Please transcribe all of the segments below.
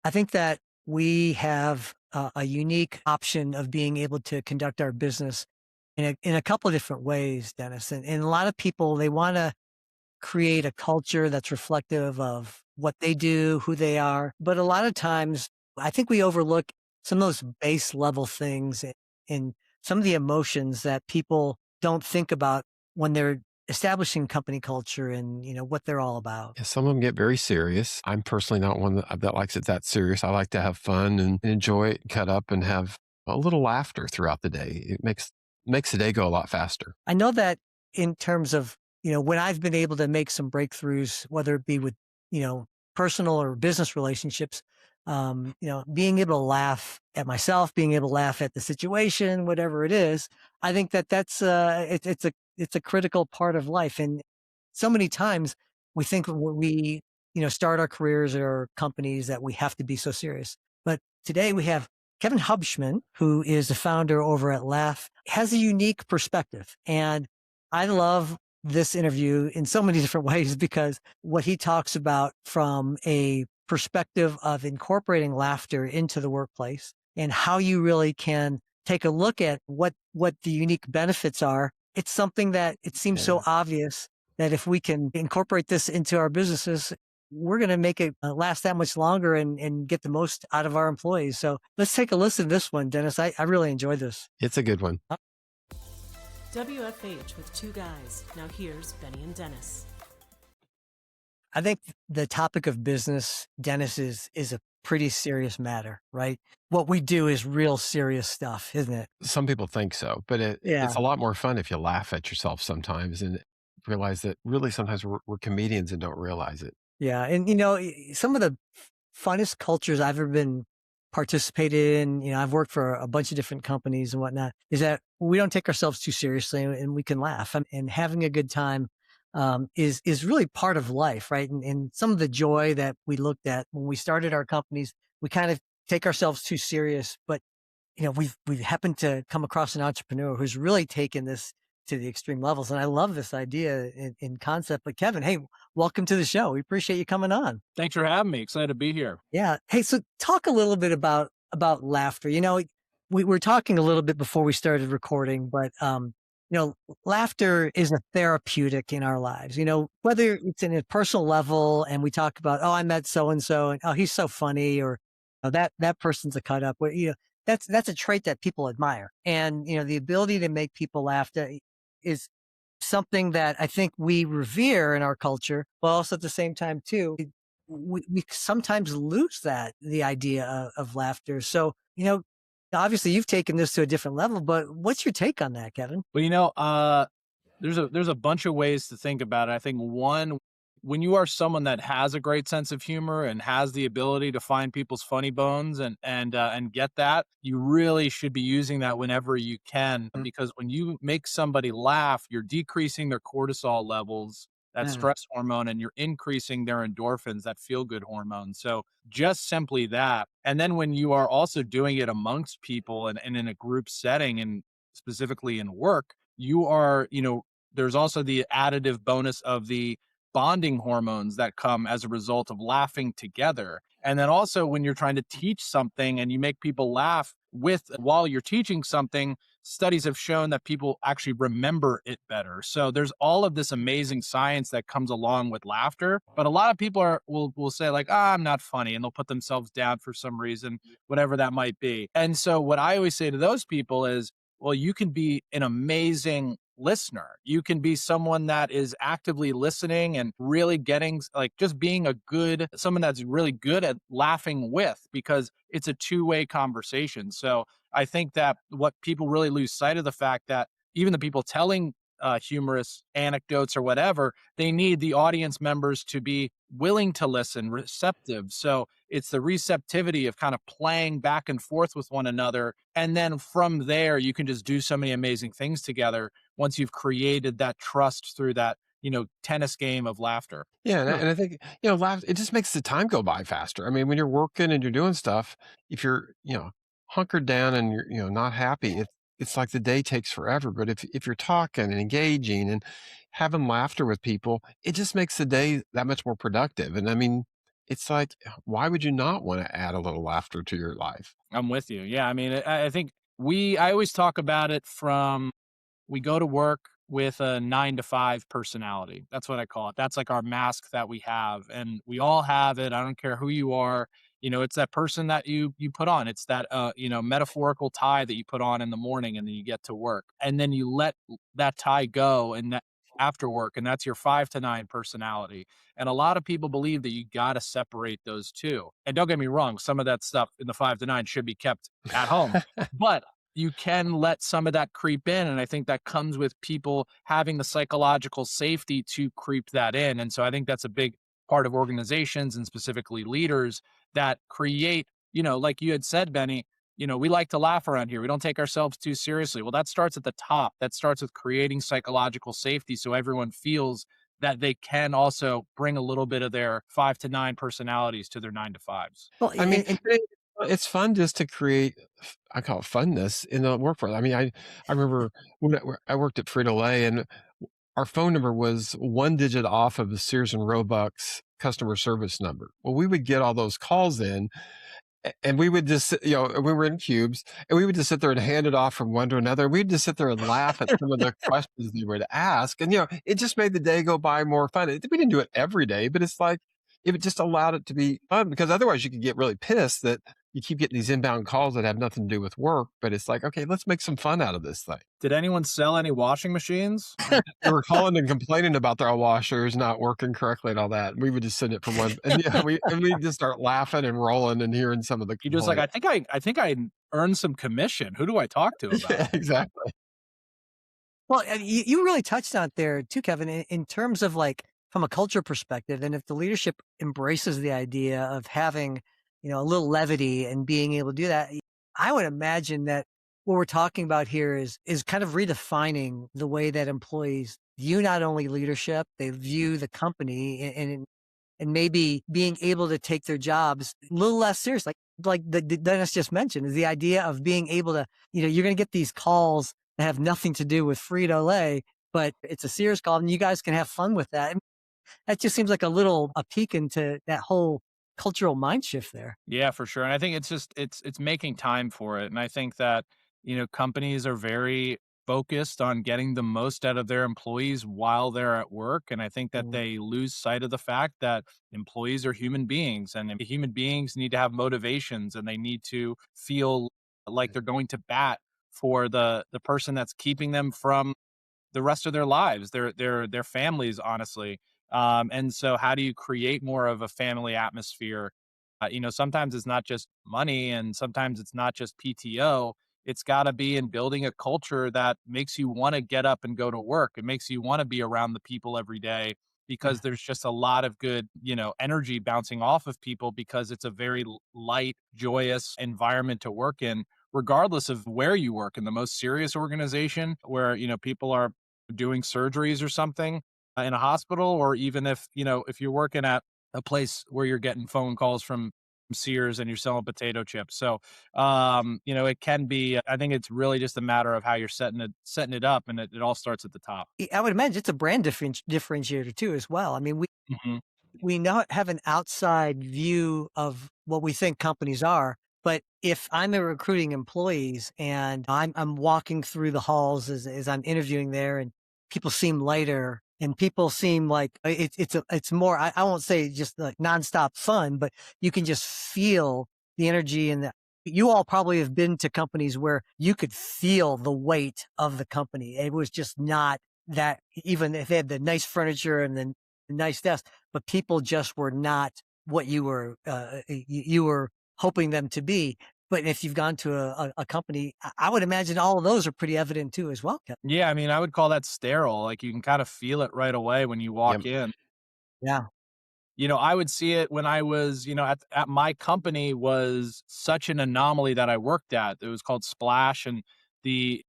I think that we have a unique option of being able to conduct our business in a couple of different ways, Dennis. And a lot of people, they want to create a culture that's reflective of what they do, who they are. But a lot of times, I think we overlook some of those base level things and some of the emotions that people don't think about when they're establishing company culture and what they're all about. Yeah, some of them get very serious. I'm personally not one that likes it that serious. I like to have fun and enjoy it, cut up, and have a little laughter throughout the day. It makes the day go a lot faster. I know that in terms of, when I've been able to make some breakthroughs, whether it be with, you know, personal or business relationships, being able to laugh at myself, being able to laugh at the situation, whatever it is, I think that it's a critical part of life. And so many times we think when we, start our careers or companies that we have to be so serious. But today we have Kevin Hubschmann, who is the founder over at Laugh, has a unique perspective. And I love this interview in so many different ways because what he talks about from a perspective of incorporating laughter into the workplace and how you really can take a look at what the unique benefits are. It's something that it seems so Yeah. obvious that if we can incorporate this into our businesses, we're going to make it last that much longer and get the most out of our employees. So let's take a listen to this one, Dennis. I really enjoyed this. It's a good one. WFH with two guys. Now here's Benny and Dennis. I think the topic of business, Dennis, is a pretty serious matter, right? What we do is real serious stuff, isn't it? Some people think so, but it's Yeah. a lot more fun if you laugh at yourself sometimes and realize that really sometimes we're comedians and don't realize it. Yeah. And, some of the funnest cultures I've ever been participated in, I've worked for a bunch of different companies and whatnot, is that we don't take ourselves too seriously and we can laugh and having a good time. Is really part of life, right? And some of the joy that we looked at when we started our companies, we kind of take ourselves too serious, but we've happened to come across an entrepreneur who's really taken this to the extreme levels. And I love this idea in concept. But Kevin, hey, welcome to the show. We appreciate you coming on. Thanks for having me. Excited to be here. Yeah. Hey, so talk a little bit about laughter. We were talking a little bit before we started recording, but laughter is a therapeutic in our lives. Whether it's in a personal level and we talk about, oh, I met so and so, and oh, he's so funny, or that person's a cut up. Well, that's a trait that people admire, and the ability to make people laugh is something that I think we revere in our culture, but also at the same time too, we sometimes lose the idea of laughter. So, obviously you've taken this to a different level, but what's your take on that, Kevin? Well, there's a bunch of ways to think about it. I think one, when you are someone that has a great sense of humor and has the ability to find people's funny bones and get that, you really should be using that whenever you can, because when you make somebody laugh, you're decreasing their cortisol levels, that Yeah. stress hormone, and you're increasing their endorphins, that feel good hormone. So just simply that. And then when you are also doing it amongst people and in a group setting and specifically in work, you are, there's also the additive bonus of the bonding hormones that come as a result of laughing together. And then also when you're trying to teach something and you make people laugh while you're teaching something, studies have shown that people actually remember it better. So there's all of this amazing science that comes along with laughter. But a lot of people will say like, I'm not funny, and they'll put themselves down for some reason, whatever that might be. And so what I always say to those people is, well, you can be an amazing listener. You can be someone that is actively listening and really getting, like, just being someone that's really good at laughing with, because it's a two-way conversation. So I think that what people really lose sight of the fact that even the people telling humorous anecdotes or whatever, they need the audience members to be willing to listen, receptive. So it's the receptivity of kind of playing back and forth with one another. And then from there, you can just do so many amazing things together once you've created that trust through that, tennis game of laughter. Yeah, and I think, laugh, it just makes the time go by faster. I mean, when you're working and you're doing stuff, if you're, hunkered down and you're, not happy, it's like the day takes forever. But if you're talking and engaging and having laughter with people, it just makes the day that much more productive. And I mean, it's like, why would you not want to add a little laughter to your life? I'm with you. Yeah, I mean, I think I always talk about it from we go to work with a 9 to 5 personality. That's what I call it. That's like our mask that we have, and we all have it. I don't care who you are. It's that person that you put on. It's that metaphorical tie that you put on in the morning, and then you get to work, and then you let that tie go, and that after work, and that's your 5 to 9 personality. And a lot of people believe that you got to separate those two. And don't get me wrong, some of that stuff in the 5 to 9 should be kept at home, but you can let some of that creep in. And I think that comes with people having the psychological safety to creep that in. And so I think that's a big part of organizations and specifically leaders that create, like you had said, Benny, we like to laugh around here. We don't take ourselves too seriously. Well, that starts at the top. That starts with creating psychological safety so everyone feels that they can also bring a little bit of their 5 to 9 personalities to their 9 to 5s. Well, I mean, and it's fun just to create, I call it funness in the workforce. I mean, I remember when I worked at Frito-Lay, and our phone number was one digit off of the Sears and Roebuck's customer service number. Well, we would get all those calls in, and we would just, we were in cubes, and we would just sit there and hand it off from one to another. We'd just sit there and laugh at some of the questions they would ask. And, it just made the day go by more fun. We didn't do it every day, but it's like, it just allowed it to be fun, because otherwise you could get really pissed that you keep getting these inbound calls that have nothing to do with work. But it's like, okay, let's make some fun out of this thing. Did anyone sell any washing machines? They were calling and complaining about their washers not working correctly and all that. We would just send it from one, and we just start laughing and rolling and hearing some of the You just like, complaints. I think I earned some commission. Who do I talk to about Yeah, it? exactly. well, you really touched on it there too, Kevin, in terms of like from a culture perspective. And if the leadership embraces the idea of having, a little levity and being able to do that, I would imagine that what we're talking about here is kind of redefining the way that employees view not only leadership, they view the company, and maybe being able to take their jobs a little less serious. Like the Dennis just mentioned, is the idea of being able to, you're going to get these calls that have nothing to do with Frito-Lay, but it's a Sears call, and you guys can have fun with that. And that just seems like a peek into that whole cultural mind shift there. Yeah, for sure. And I think it's just it's making time for it. And I think that, companies are very focused on getting the most out of their employees while they're at work. And I think that Mm. they lose sight of the fact that employees are human beings, and human beings need to have motivations, and they need to feel like they're going to bat for the person that's keeping them from the rest of their lives, their families, honestly. And so, how do you create more of a family atmosphere? Sometimes it's not just money, and sometimes it's not just PTO. It's got to be in building a culture that makes you want to get up and go to work. It makes you want to be around the people every day, because there's just a lot of good, energy bouncing off of people, because it's a very light, joyous environment to work in, regardless of where you work. In the most serious organization where, people are doing surgeries or something in a hospital, or even if you're working at a place where you're getting phone calls from Sears and you're selling potato chips. So, it can be, I think it's really just a matter of how you're setting it up, and it all starts at the top. I would imagine it's a brand differentiator too, as well. I mean, Mhm. we now have an outside view of what we think companies are. But if I'm a recruiting employees and I'm walking through the halls as I'm interviewing there, and people seem lighter and people seem like it's more, I won't say just like nonstop fun, but you can just feel the energy. And you all probably have been to companies where you could feel the weight of the company. It was just not that, even if they had the nice furniture and the nice desk, but people just were not what you were hoping them to be. But if you've gone to a company, I would imagine all of those are pretty evident too as well, Kevin. Yeah, I mean, I would call that sterile. Like, you can kind of feel it right away when you Yep. walk in. Yeah. I would see it when I was, at my company was such an anomaly that I worked at. It was called Splash, and it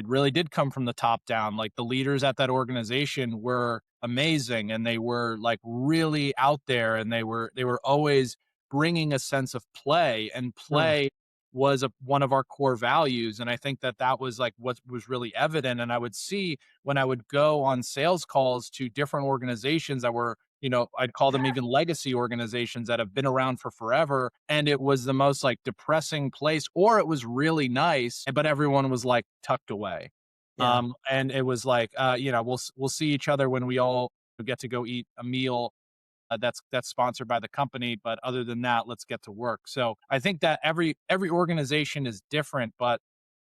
really did come from the top down. Like, the leaders at that organization were amazing, and they were like really out there, and they were always bringing a sense of play, and Mm. play was one of our core values. And I think that that was like what was really evident. And I would see when I would go on sales calls to different organizations that were I'd call them even legacy organizations that have been around for forever. And it was the most like depressing place, or it was really nice, but everyone was like tucked away. Yeah. And it was like, we'll see each other when we all get to go eat a meal that's sponsored by the company. But other than that, let's get to work. So I think that every organization is different, but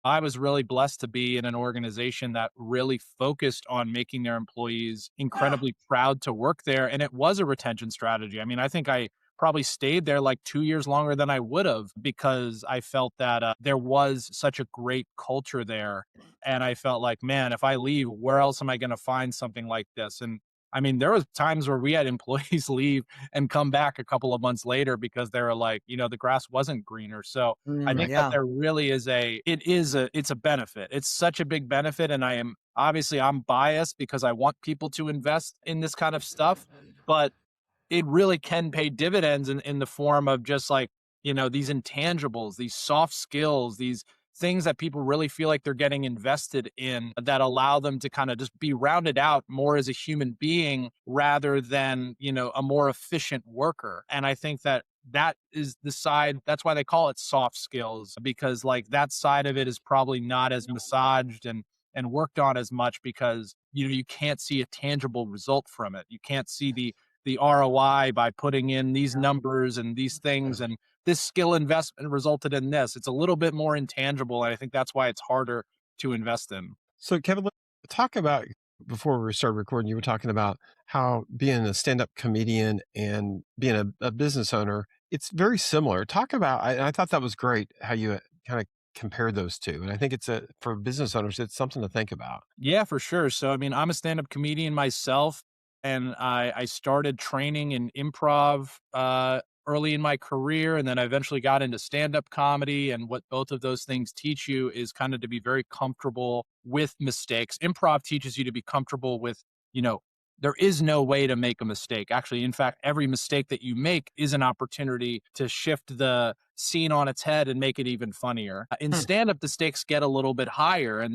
I was really blessed to be in an organization that really focused on making their employees incredibly proud to work there. And it was a retention strategy. I mean, I think I probably stayed there like 2 years longer than I would have because I felt that there was such a great culture there. And I felt like, man, if I leave, where else am I going to find something like this? And I mean, there was times where we had employees leave and come back a couple of months later because they were like, the grass wasn't greener. So I think that Yeah. there really is it's a benefit. It's such a big benefit. And I'm biased because I want people to invest in this kind of stuff, but it really can pay dividends in the form of just like, these intangibles, these soft skills, these things that people really feel like they're getting invested in that allow them to kind of just be rounded out more as a human being rather than, a more efficient worker. And I think that is the side, that's why they call it soft skills, because like that side of it is probably not as massaged and worked on as much because, you can't see a tangible result from it. You can't see the ROI by putting in these numbers and these things, and this skill investment resulted in this. It's a little bit more intangible, and I think that's why it's harder to invest in. So, Kevin, talk about before we started recording, you were talking about how being a stand up comedian and being a business owner, it's very similar. Talk about, I thought that was great how you kind of compared those two. And I think for business owners, it's something to think about. Yeah, for sure. So, I mean, I'm a stand-up comedian myself, and I started training in improv early in my career, and then I eventually got into stand-up comedy. And what both of those things teach you is kind of to be very comfortable with mistakes. Improv teaches you to be comfortable with, you know, there is no way to make a mistake. Actually, in fact, every mistake that you make is an opportunity to shift the scene on its head and make it even funnier. In Hmm. stand up, the stakes get a little bit higher,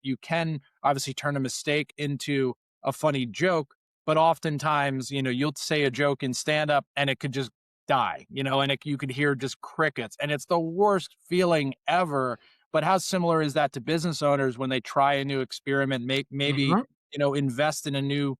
you can obviously turn a mistake into a funny joke, but oftentimes, you'll say a joke in stand up and it could just die, you could hear just crickets, and it's the worst feeling ever. But how similar is that to business owners when they try a new experiment, maybe Mhm. invest in a new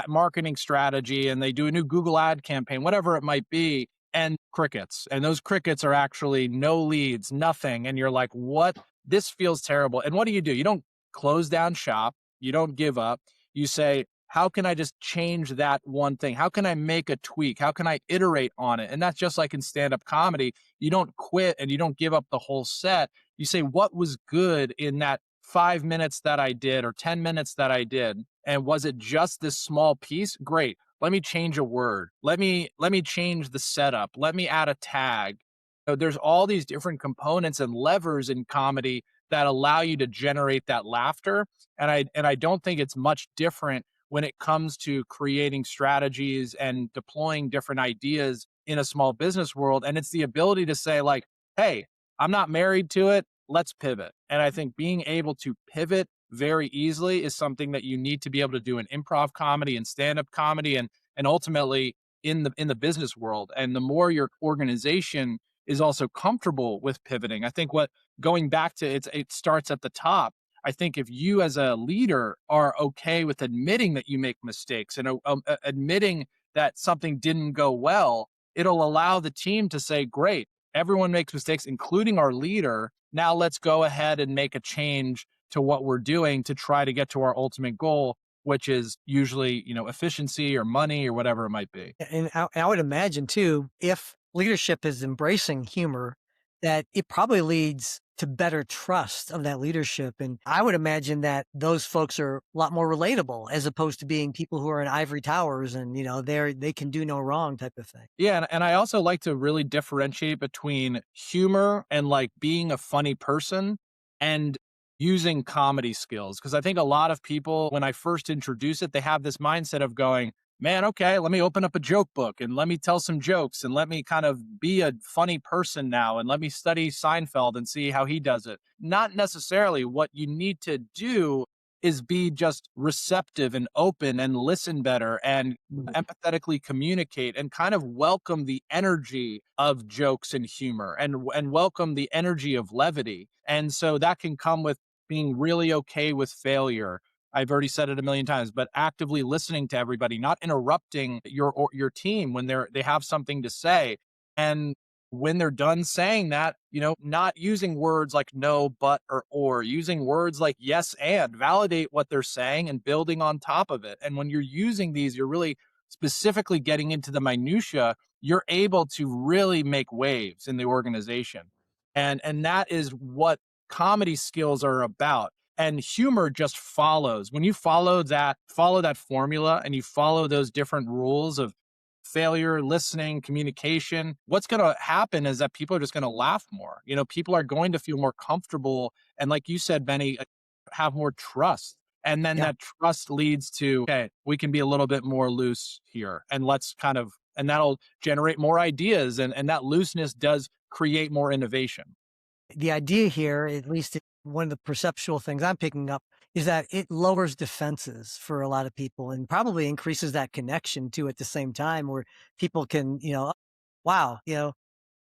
marketing strategy, and they do a new Google ad campaign, whatever it might be, and crickets. And those crickets are actually no leads, nothing. And you're like, what? This feels terrible. And what do? You don't close down shop. You don't give up. You say, how can I just change that one thing? How can I make a tweak? How can I iterate on it? And that's just like in stand up comedy. You don't quit and you don't give up the whole set. You say, what was good in that 5 minutes that I did or 10 minutes that I did? And was it just this small piece? Great. Let me change a word. Let me change the setup. Let me add a tag. So there's all these different components and levers in comedy that allow you to generate that laughter. And I don't think it's much different when it comes to creating strategies and deploying different ideas in a small business world. And it's the ability to say, like, hey, I'm not married to it. Let's pivot. And I think being able to pivot very easily is something that you need to be able to do in improv comedy and stand-up comedy, and ultimately in the business world. And the more your organization is also comfortable with pivoting, I think what going back to it starts at the top. I think if you as a leader are okay with admitting that you make mistakes and admitting that something didn't go well, it'll allow the team to say, great, everyone makes mistakes, including our leader. Now let's go ahead and make a change to what we're doing to try to get to our ultimate goal, which is usually, efficiency or money or whatever it might be. And I would imagine too, if leadership is embracing humor, that it probably leads to better trust of that leadership. And I would imagine that those folks are a lot more relatable as opposed to being people who are in ivory towers and, they can do no wrong type of thing. Yeah. And I also like to really differentiate between humor and like being a funny person and using comedy skills. Cause I think a lot of people, when I first introduce it, they have this mindset of going, man, okay, let me open up a joke book and let me tell some jokes and let me kind of be a funny person now and let me study Seinfeld and see how he does it. Not necessarily. What you need to do is be just receptive and open and listen better and Mm. empathetically communicate and kind of welcome the energy of jokes and humor and welcome the energy of levity. And so that can come with being really okay with failure. I've already said it a million times, but actively listening to everybody, not interrupting your team when they have something to say. And when they're done saying that, not using words like no, but, or using words like yes, and validate what they're saying and building on top of it. And when you're using these, you're really specifically getting into the minutia. You're able to really make waves in the organization. And that is what comedy skills are about. And humor just follows. When you follow that formula and you follow those different rules of failure, listening, communication, what's going to happen is that people are just going to laugh more. People are going to feel more comfortable. And like you said, Benny, have more trust. And then Yeah. that trust leads to, okay, we can be a little bit more loose here. And and that'll generate more ideas. And that looseness does create more innovation. The idea here, at least one of the perceptual things I'm picking up, is that it lowers defenses for a lot of people and probably increases that connection too at the same time, where people can, wow, the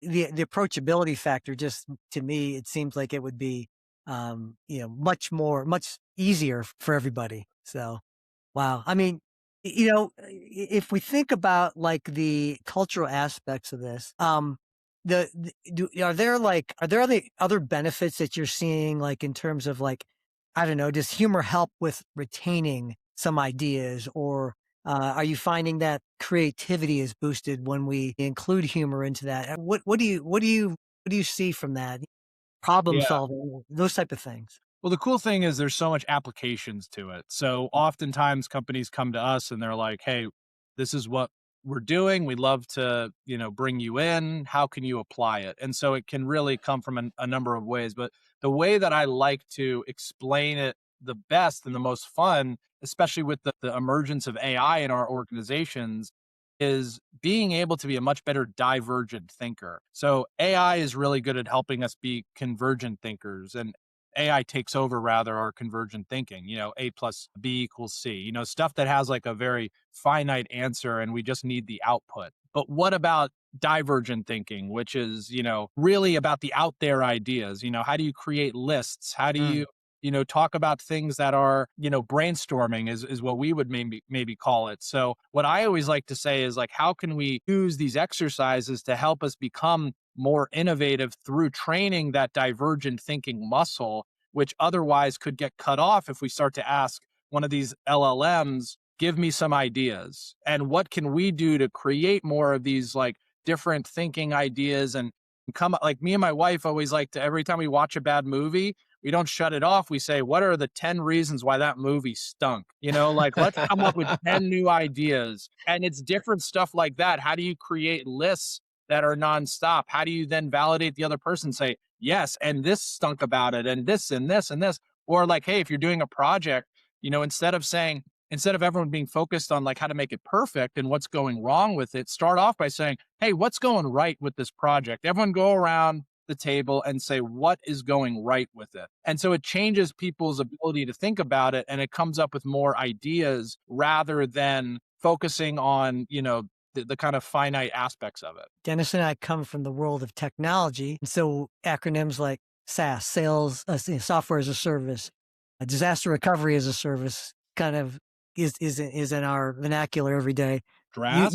approachability factor, just to me, it seems like it would be, much easier for everybody. So, wow. I mean, if we think about like the cultural aspects of this, are there other benefits that you're seeing, like in terms of like, I don't know, does humor help with retaining some ideas, or are you finding that creativity is boosted when we include humor into that? What do you see from that? Problem Yeah. solving, those type of things. Well, the cool thing is there's so much applications to it. So oftentimes companies come to us and they're like, "Hey, this is what we're doing. We'd love to, bring you in. How can you apply it?" And so it can really come from a number of ways. But the way that I like to explain it the best and the most fun, especially with the emergence of AI in our organizations, is being able to be a much better divergent thinker. So AI is really good at helping us be convergent thinkers, and AI takes over rather our convergent thinking, A plus B equals C, stuff that has like a very finite answer and we just need the output. But what about divergent thinking, which is, really about the out there ideas? How do you create lists? How do Mm. you talk about things that are, brainstorming is what we would maybe call it. So what I always like to say is like, how can we use these exercises to help us become more innovative through training that divergent thinking muscle, which otherwise could get cut off if we start to ask one of these LLMs, give me some ideas. And what can we do to create more of these like different thinking ideas and come like me and my wife always like to, every time we watch a bad movie, we don't shut it off. We say, what are the 10 reasons why that movie stunk? Like let's come up with 10 new ideas. And it's different stuff like that. How do you create lists that are nonstop? How do you then validate the other person? Say, yes, and this stunk about it, and this and this and this. Or like, hey, if you're doing a project, instead of everyone being focused on like how to make it perfect and what's going wrong with it, start off by saying, hey, what's going right with this project? Everyone go around the table and say, what is going right with it? And so it changes people's ability to think about it, and it comes up with more ideas rather than focusing on, the kind of finite aspects of it. Dennis and I come from the world of technology, and so acronyms like SaaS, sales, software as a service, disaster recovery as a service, kind of is in our vernacular every day. You Drass?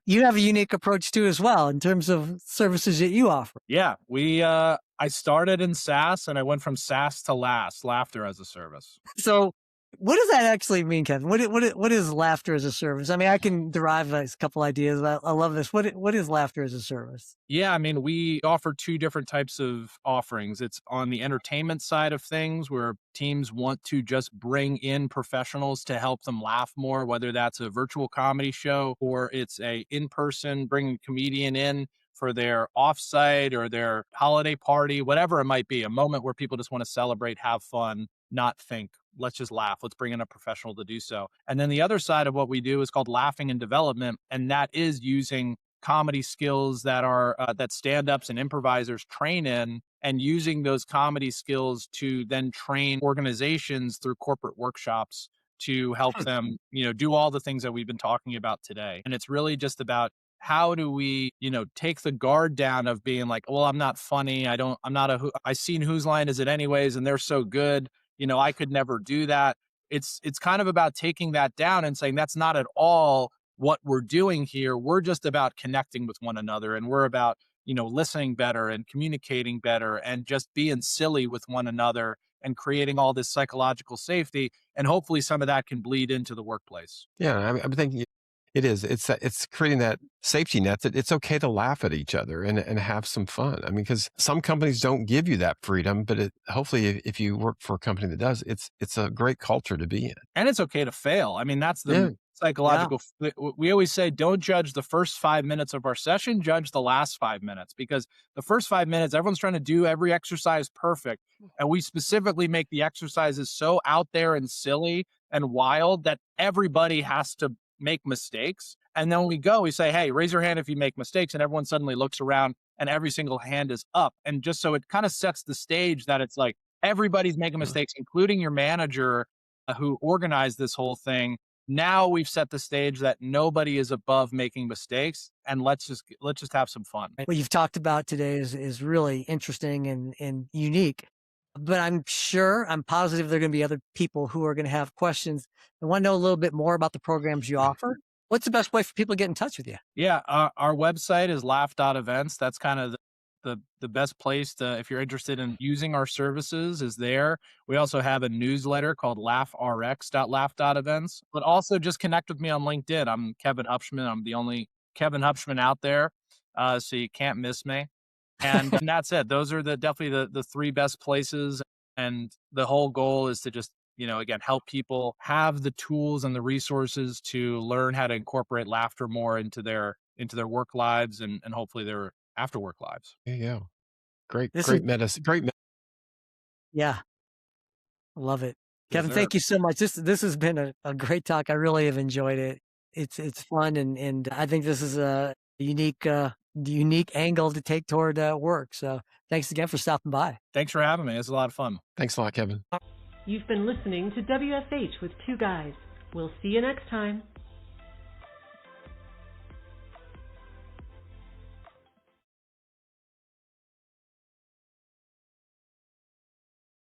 you have a unique approach too as well in terms of services that you offer. Yeah, I started in SaaS and I went from SaaS to laughter as a service. So, what does that actually mean, Kevin? What is laughter as a service? I mean, I can derive a couple ideas. I love this. What is laughter as a service? Yeah, I mean, we offer two different types of offerings. It's on the entertainment side of things where teams want to just bring in professionals to help them laugh more, whether that's a virtual comedy show or it's a in-person bringing a comedian in for their offsite or their holiday party, whatever it might be, a moment where people just want to celebrate, have fun, not think. Let's just laugh. Let's bring in a professional to do so. And then the other side of what we do is called laughing and development. And that is using comedy skills that are that stand-ups and improvisers train in and using those comedy skills to then train organizations through corporate workshops to help them, do all the things that we've been talking about today. And it's really just about how do we, take the guard down of being like, well, I'm not funny. I'm not I seen Whose Line Is It Anyways, and they're so good. I could never do that. It's kind of about taking that down and saying that's not at all what we're doing here. We're just about connecting with one another, and we're about, listening better and communicating better and just being silly with one another and creating all this psychological safety. And hopefully some of that can bleed into the workplace. Yeah, I'm thinking it is. It's creating that safety net that it's okay to laugh at each other and have some fun. I mean, because some companies don't give you that freedom, but hopefully if you work for a company that does, it's a great culture to be in. And it's okay to fail. I mean, that's the Yeah. psychological. We always say, don't judge the first 5 minutes of our session, judge the last 5 minutes, because the first 5 minutes, everyone's trying to do every exercise perfect. And we specifically make the exercises so out there and silly and wild that everybody has to make mistakes. And then we say, hey, raise your hand if you make mistakes. And everyone suddenly looks around and every single hand is up. And just so it kind of sets the stage that it's like everybody's making mistakes, including your manager who organized this whole thing. Now we've set the stage that nobody is above making mistakes, and let's just have some fun. What you've talked about today is really interesting and unique. But I'm positive there are going to be other people who are going to have questions and want to know a little bit more about the programs you offer. What's the best way for people to get in touch with you? Yeah, our website is Laugh.Events. That's kind of the best place to, if you're interested in using our services, is there. We also have a newsletter called Laugh.Rx.Laugh.Events, but also just connect with me on LinkedIn. I'm Kevin Hubschmann. I'm the only Kevin Hubschmann out there, so you can't miss me. And that's it. Those are definitely the three best places. And the whole goal is to just, again, help people have the tools and the resources to learn how to incorporate laughter more into their work lives and hopefully their after work lives. Yeah. Great This is medicine. Yeah, love it. Yes, Kevin, sir. thank you so much. This has been a great talk. I really have enjoyed it. It's fun and I think this is a unique angle to take toward work. So thanks again for stopping by. Thanks for having me. It's a lot of fun. Thanks a lot, Kevin. You've been listening to WFH with Two Guys. We'll see you next time.